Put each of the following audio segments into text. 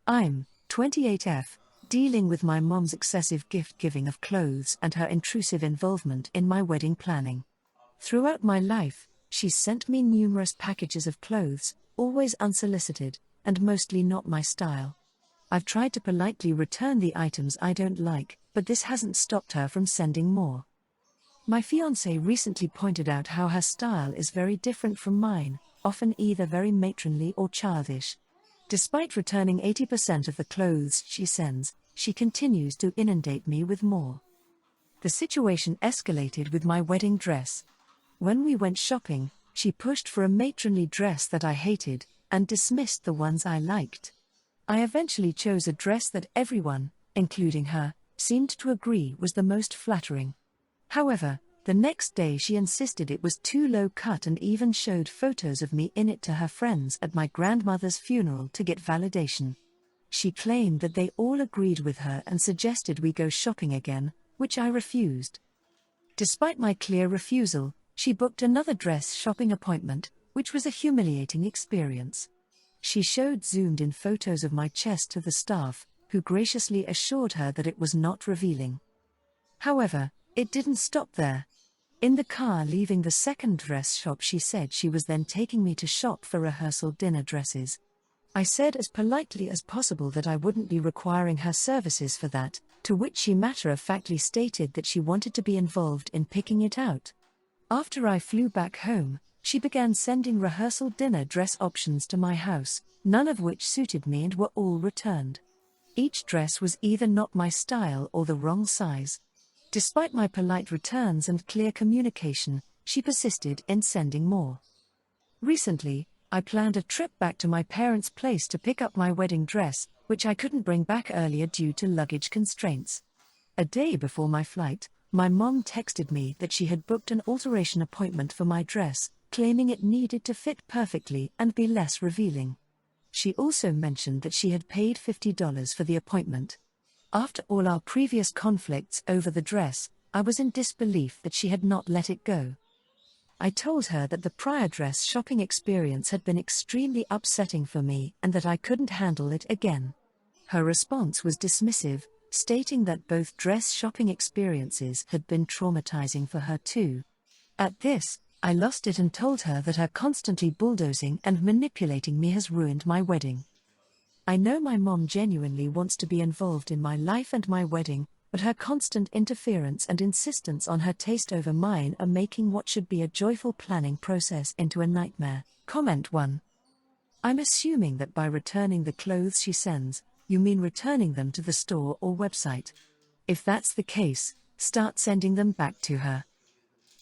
I'm 28F, dealing with my mom's excessive gift-giving of clothes and her intrusive involvement in my wedding planning. Throughout my life, she's sent me numerous packages of clothes, always unsolicited, and mostly not my style. I've tried to politely return the items I don't like, but this hasn't stopped her from sending more. My fiancé recently pointed out how her style is very different from mine, often either very matronly or childish. Despite returning 80% of the clothes she sends, she continues to inundate me with more. The situation escalated with my wedding dress. When we went shopping, she pushed for a matronly dress that I hated, and dismissed the ones I liked. I eventually chose a dress that everyone, including her, seemed to agree was the most flattering. However, the next day she insisted it was too low cut and even showed photos of me in it to her friends at my grandmother's funeral to get validation. She claimed that they all agreed with her and suggested we go shopping again, which I refused. Despite my clear refusal, she booked another dress shopping appointment, which was a humiliating experience. She showed zoomed-in photos of my chest to the staff, who graciously assured her that it was not revealing. However, it didn't stop there. In the car leaving the second dress shop, she said she was then taking me to shop for rehearsal dinner dresses. I said as politely as possible that I wouldn't be requiring her services for that, to which she matter-of-factly stated that she wanted to be involved in picking it out. After I flew back home, she began sending rehearsal dinner dress options to my house, none of which suited me and were all returned. Each dress was either not my style or the wrong size. Despite my polite returns and clear communication, she persisted in sending more. Recently, I planned a trip back to my parents' place to pick up my wedding dress, which I couldn't bring back earlier due to luggage constraints. A day before my flight, my mom texted me that she had booked an alteration appointment for my dress, claiming it needed to fit perfectly and be less revealing. She also mentioned that she had paid $50 for the appointment. After all our previous conflicts over the dress, I was in disbelief that she had not let it go. I told her that the prior dress shopping experience had been extremely upsetting for me and that I couldn't handle it again. Her response was dismissive, stating that both dress shopping experiences had been traumatizing for her too. At this, I lost it and told her that her constantly bulldozing and manipulating me has ruined my wedding. I know my mom genuinely wants to be involved in my life and my wedding, but her constant interference and insistence on her taste over mine are making what should be a joyful planning process into a nightmare. Comment 1. I'm assuming that by returning the clothes she sends, you mean returning them to the store or website. If that's the case, start sending them back to her.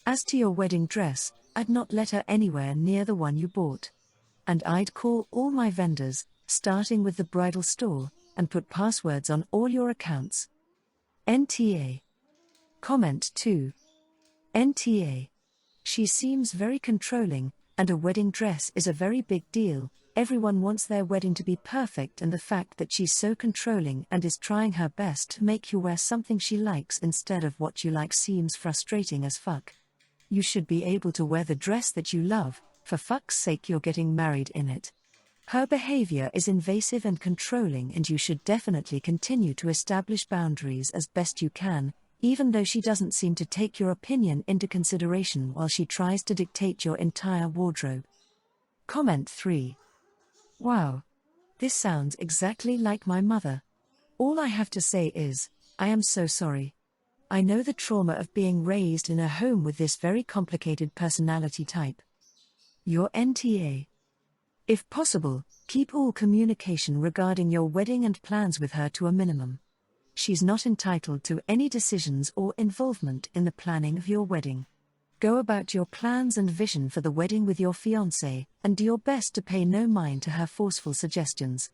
As to your wedding dress, I'd not let her anywhere near the one you bought. And I'd call all my vendors, starting with the bridal store, and put passwords on all your accounts. NTA. Comment 2. NTA. She seems very controlling, and a wedding dress is a very big deal. Everyone wants their wedding to be perfect, and the fact that she's so controlling and is trying her best to make you wear something she likes instead of what you like seems frustrating as fuck. You should be able to wear the dress that you love, for fuck's sake you're getting married in it. Her behavior is invasive and controlling, and you should definitely continue to establish boundaries as best you can, even though she doesn't seem to take your opinion into consideration while she tries to dictate your entire wardrobe. Comment 3. Wow. This sounds exactly like my mother. All I have to say is, I am so sorry. I know the trauma of being raised in a home with this very complicated personality type. Your NTA. If possible, keep all communication regarding your wedding and plans with her to a minimum. She's not entitled to any decisions or involvement in the planning of your wedding. Go about your plans and vision for the wedding with your fiancé, and do your best to pay no mind to her forceful suggestions.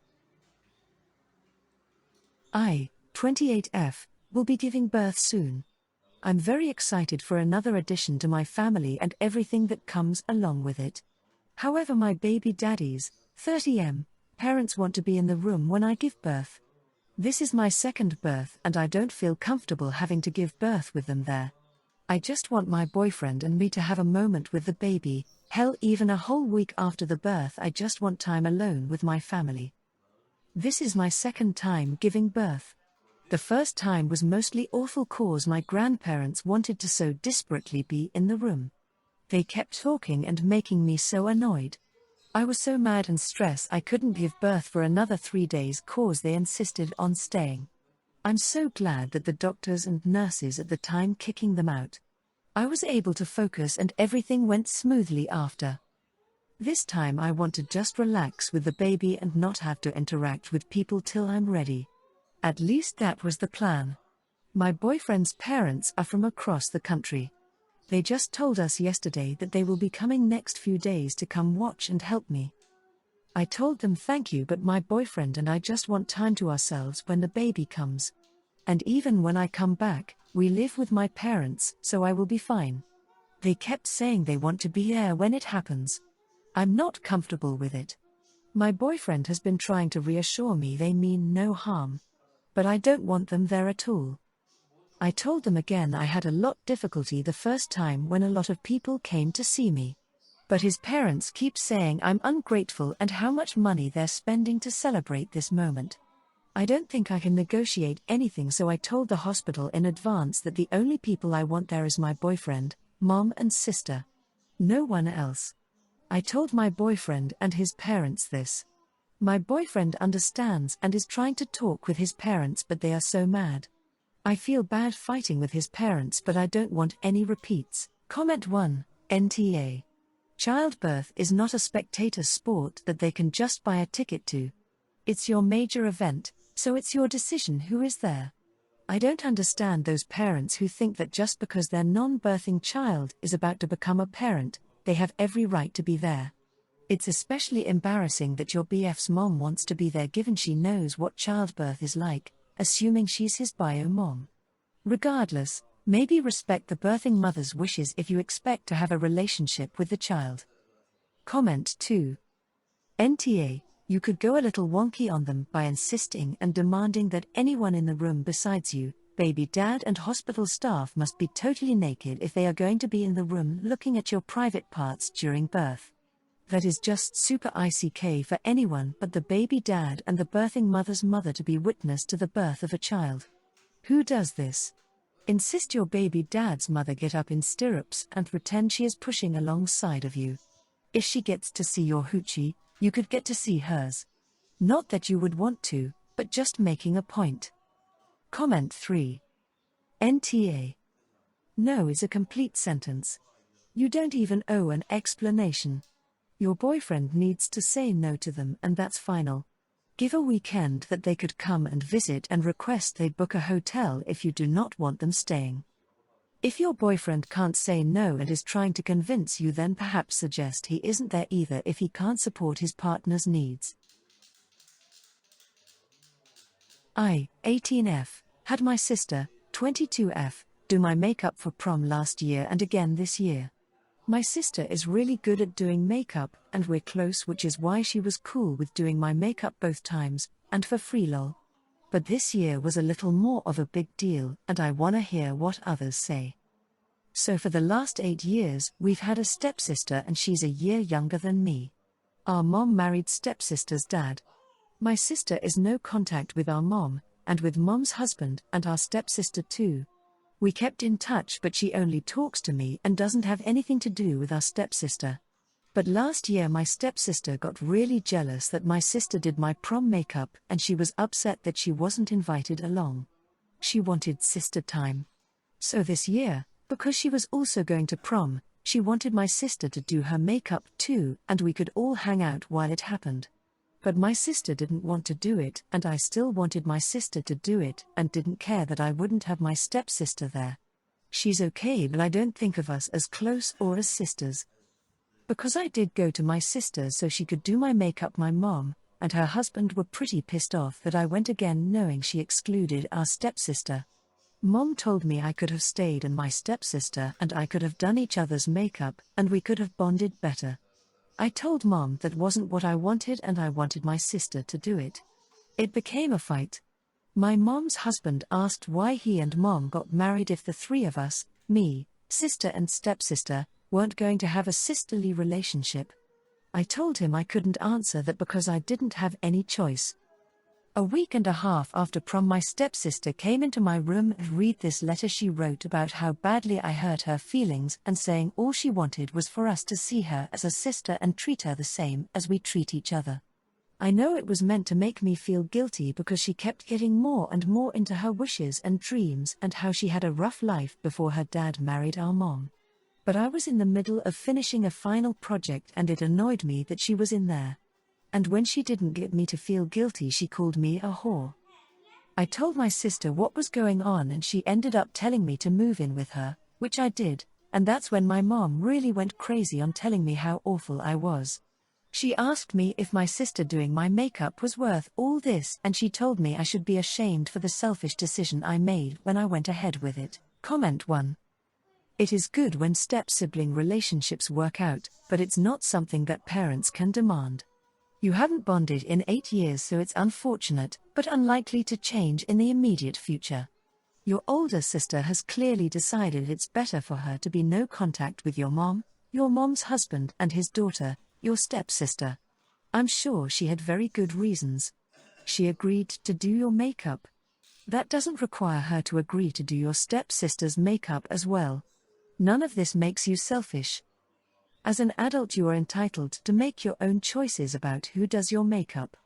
I, 28F, will be giving birth soon. I'm very excited for another addition to my family and everything that comes along with it. However, my baby daddy's, 30M, parents want to be in the room when I give birth. This is my second birth and I don't feel comfortable having to give birth with them there. I just want my boyfriend and me to have a moment with the baby, hell even a whole week after the birth. I just want time alone with my family. This is my second time giving birth. The first time was mostly awful cause my grandparents wanted to so desperately be in the room. They kept talking and making me so annoyed. I was so mad and stressed I couldn't give birth for another 3 days cause they insisted on staying. I'm so glad that the doctors and nurses at the time kicking them out. I was able to focus and everything went smoothly after. This time I want to just relax with the baby and not have to interact with people till I'm ready. At least that was the plan. My boyfriend's parents are from across the country. They just told us yesterday that they will be coming next few days to come watch and help me. I told them thank you, but my boyfriend and I just want time to ourselves when the baby comes. And even when I come back, we live with my parents, so I will be fine. They kept saying they want to be there when it happens. I'm not comfortable with it. My boyfriend has been trying to reassure me they mean no harm. But I don't want them there at all. I told them again I had a lot difficulty the first time when a lot of people came to see me. But his parents keep saying I'm ungrateful and how much money they're spending to celebrate this moment. I don't think I can negotiate anything, so I told the hospital in advance that the only people I want there is my boyfriend, mom and sister. No one else. I told my boyfriend and his parents this. My boyfriend understands and is trying to talk with his parents, but they are so mad. I feel bad fighting with his parents, but I don't want any repeats. Comment 1, NTA. Childbirth is not a spectator sport that they can just buy a ticket to. It's your major event, so it's your decision who is there. I don't understand those parents who think that just because their non-birthing child is about to become a parent, they have every right to be there. It's especially embarrassing that your BF's mom wants to be there given she knows what childbirth is like, assuming she's his bio mom. Regardless, maybe respect the birthing mother's wishes if you expect to have a relationship with the child. Comment 2. NTA, you could go a little wonky on them by insisting and demanding that anyone in the room besides you, baby dad and hospital staff must be totally naked if they are going to be in the room looking at your private parts during birth. That is just super ICK for anyone but the baby dad and the birthing mother's mother to be witness to the birth of a child. Who does this? Insist your baby dad's mother get up in stirrups and pretend she is pushing alongside of you. If she gets to see your hoochie, you could get to see hers. Not that you would want to, but just making a point. Comment 3. NTA. No is a complete sentence. You don't even owe an explanation. Your boyfriend needs to say no to them and that's final. Give a weekend that they could come and visit and request they book a hotel if you do not want them staying. If your boyfriend can't say no and is trying to convince you, then perhaps suggest he isn't there either if he can't support his partner's needs. I, 18F, had my sister, 22F, do my makeup for prom last year and again this year. My sister is really good at doing makeup, and we're close, which is why she was cool with doing my makeup both times, and for free lol. But this year was a little more of a big deal, and I wanna hear what others say. So for the last 8 years, we've had a stepsister and she's a year younger than me. Our mom married stepsister's dad. My sister is no contact with our mom, and with mom's husband and our stepsister too. We kept in touch, but she only talks to me and doesn't have anything to do with our stepsister. But last year my stepsister got really jealous that my sister did my prom makeup and she was upset that she wasn't invited along. She wanted sister time. So this year, because she was also going to prom, she wanted my sister to do her makeup too and we could all hang out while it happened. But my sister didn't want to do it and I still wanted my sister to do it and didn't care that I wouldn't have my stepsister there. She's okay, but I don't think of us as close or as sisters. Because I did go to my sister so she could do my makeup, my mom and her husband were pretty pissed off that I went again knowing she excluded our stepsister. Mom told me I could have stayed and my stepsister and I could have done each other's makeup and we could have bonded better. I told Mom that wasn't what I wanted and I wanted my sister to do it. It became a fight. My mom's husband asked why he and Mom got married if the three of us, me, sister and stepsister, weren't going to have a sisterly relationship. I told him I couldn't answer that because I didn't have any choice. A week and a half after prom, my stepsister came into my room and read this letter she wrote about how badly I hurt her feelings and saying all she wanted was for us to see her as a sister and treat her the same as we treat each other. I know it was meant to make me feel guilty because she kept getting more and more into her wishes and dreams and how she had a rough life before her dad married our mom. But I was in the middle of finishing a final project and it annoyed me that she was in there. And when she didn't get me to feel guilty, she called me a whore. I told my sister what was going on and she ended up telling me to move in with her, which I did, and that's when my mom really went crazy on telling me how awful I was. She asked me if my sister doing my makeup was worth all this, and she told me I should be ashamed for the selfish decision I made when I went ahead with it. Comment 1. It is good when step-sibling relationships work out, but it's not something that parents can demand. You haven't bonded in 8 years, so it's unfortunate, but unlikely to change in the immediate future. Your older sister has clearly decided it's better for her to be no contact with your mom's husband and his daughter, your stepsister. I'm sure she had very good reasons. She agreed to do your makeup. That doesn't require her to agree to do your stepsister's makeup as well. None of this makes you selfish. As an adult, you are entitled to make your own choices about who does your makeup.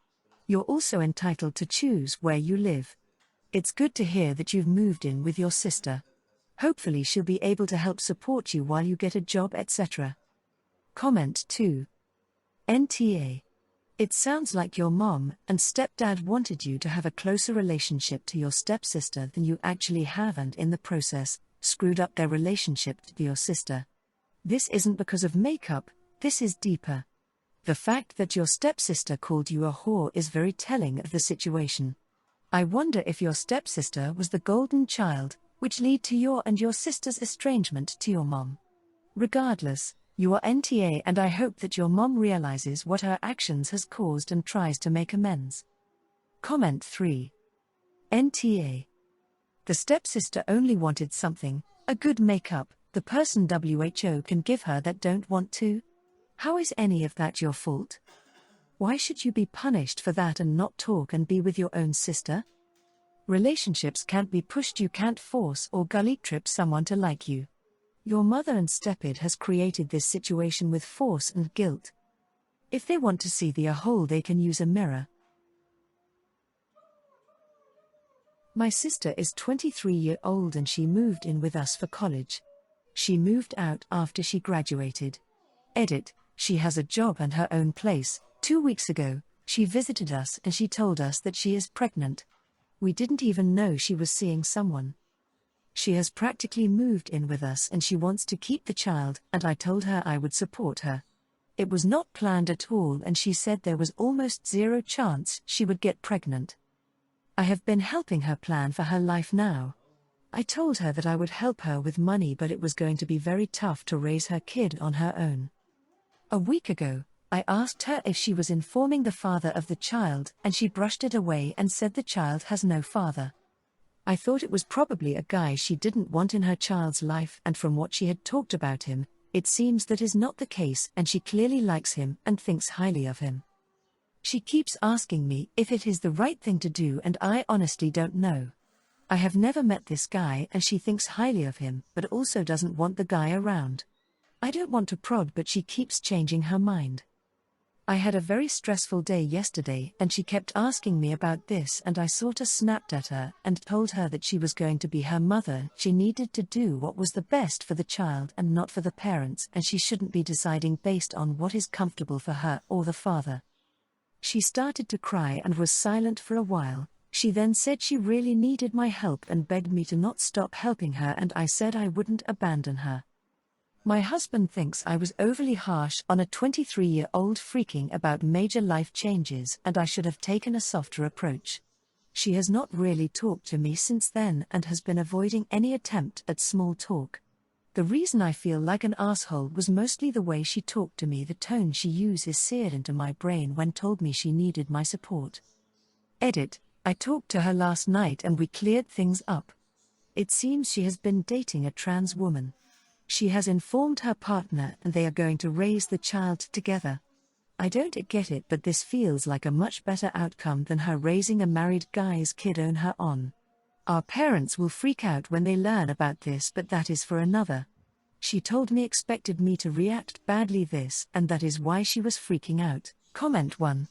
You're also entitled to choose where you live. It's good to hear that you've moved in with your sister. Hopefully she'll be able to help support you while you get a job, etc. Comment 2. NTA. It sounds like your mom and stepdad wanted you to have a closer relationship to your stepsister than you actually have, and in the process, screwed up their relationship to your sister. This isn't because of makeup, this is deeper. The fact that your stepsister called you a whore is very telling of the situation. I wonder if your stepsister was the golden child, which led to your and your sister's estrangement to your mom. Regardless, you are NTA, and I hope that your mom realizes what her actions has caused and tries to make amends. Comment 3. NTA. The stepsister only wanted something, a good makeup, the person WHO can give her that don't want to. How is any of that your fault? Why should you be punished for that and not talk and be with your own sister? Relationships can't be pushed, you can't force or gully trip someone to like you. Your mother and stepdad has created this situation with force and guilt. If they want to see the whole, they can use a mirror. My sister is 23-year-old and she moved in with us for college. She moved out after she graduated. Edit, she has a job and her own place. 2 weeks ago, she visited us and she told us that she is pregnant. We didn't even know she was seeing someone. She has practically moved in with us and she wants to keep the child, and I told her I would support her. It was not planned at all and she said there was almost zero chance she would get pregnant. I have been helping her plan for her life now. I told her that I would help her with money, but it was going to be very tough to raise her kid on her own. A week ago, I asked her if she was informing the father of the child, and she brushed it away and said the child has no father. I thought it was probably a guy she didn't want in her child's life, and from what she had talked about him, it seems that is not the case, and she clearly likes him and thinks highly of him. She keeps asking me if it is the right thing to do, and I honestly don't know. I have never met this guy and she thinks highly of him, but also doesn't want the guy around. I don't want to prod, but she keeps changing her mind. I had a very stressful day yesterday and she kept asking me about this, and I sorta snapped at her and told her that she was going to be her mother. She needed to do what was the best for the child and not for the parents, and she shouldn't be deciding based on what is comfortable for her or the father. She started to cry and was silent for a while. She then said she really needed my help and begged me to not stop helping her, and I said I wouldn't abandon her. My husband thinks I was overly harsh on a 23-year-old freaking about major life changes, and I should have taken a softer approach. She has not really talked to me since then and has been avoiding any attempt at small talk. The reason I feel like an asshole was mostly the way she talked to me. The tone she used is seared into my brain when told me she needed my support. Edit, I talked to her last night and we cleared things up. It seems she has been dating a trans woman. She has informed her partner and they are going to raise the child together. I don't get it, but this feels like a much better outcome than her raising a married guy's kid on her own. Our parents will freak out when they learn about this, but that is for another. She told me expected me to react badly this, and that is why she was freaking out. Comment 1.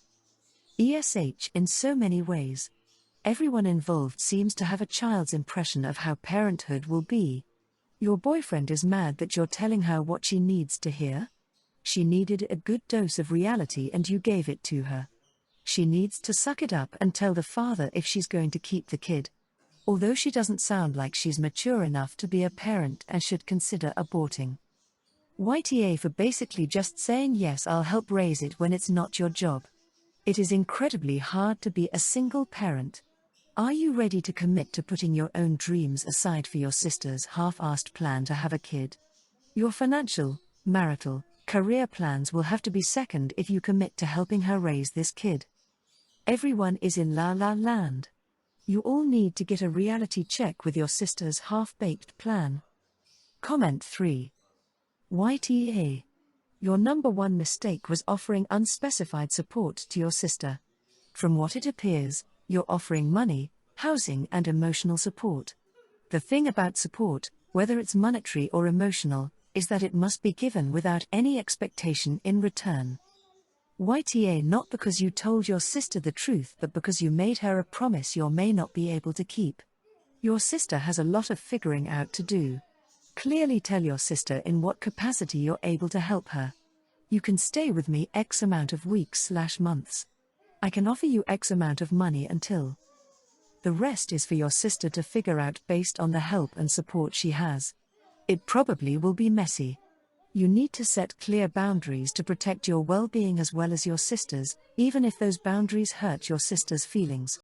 ESH in so many ways. Everyone involved seems to have a child's impression of how parenthood will be. Your boyfriend is mad that you're telling her what she needs to hear? She needed a good dose of reality and you gave it to her. She needs to suck it up and tell the father if she's going to keep the kid. Although she doesn't sound like she's mature enough to be a parent and should consider aborting. YTA for basically just saying yes, I'll help raise it when it's not your job. It is incredibly hard to be a single parent. Are you ready to commit to putting your own dreams aside for your sister's half-assed plan to have a kid? Your financial, marital, career plans will have to be second if you commit to helping her raise this kid. Everyone is in la la land. You all need to get a reality check with your sister's half-baked plan. Comment 3. YTA. Your number one mistake was offering unspecified support to your sister. From what it appears, you're offering money, housing and emotional support. The thing about support, whether it's monetary or emotional, is that it must be given without any expectation in return. YTA not because you told your sister the truth but because you made her a promise you may not be able to keep. Your sister has a lot of figuring out to do. Clearly tell your sister in what capacity you're able to help her. You can stay with me X amount of weeks/months. I can offer you X amount of money until. The rest is for your sister to figure out based on the help and support she has. It probably will be messy. You need to set clear boundaries to protect your well-being as well as your sister's, even if those boundaries hurt your sister's feelings.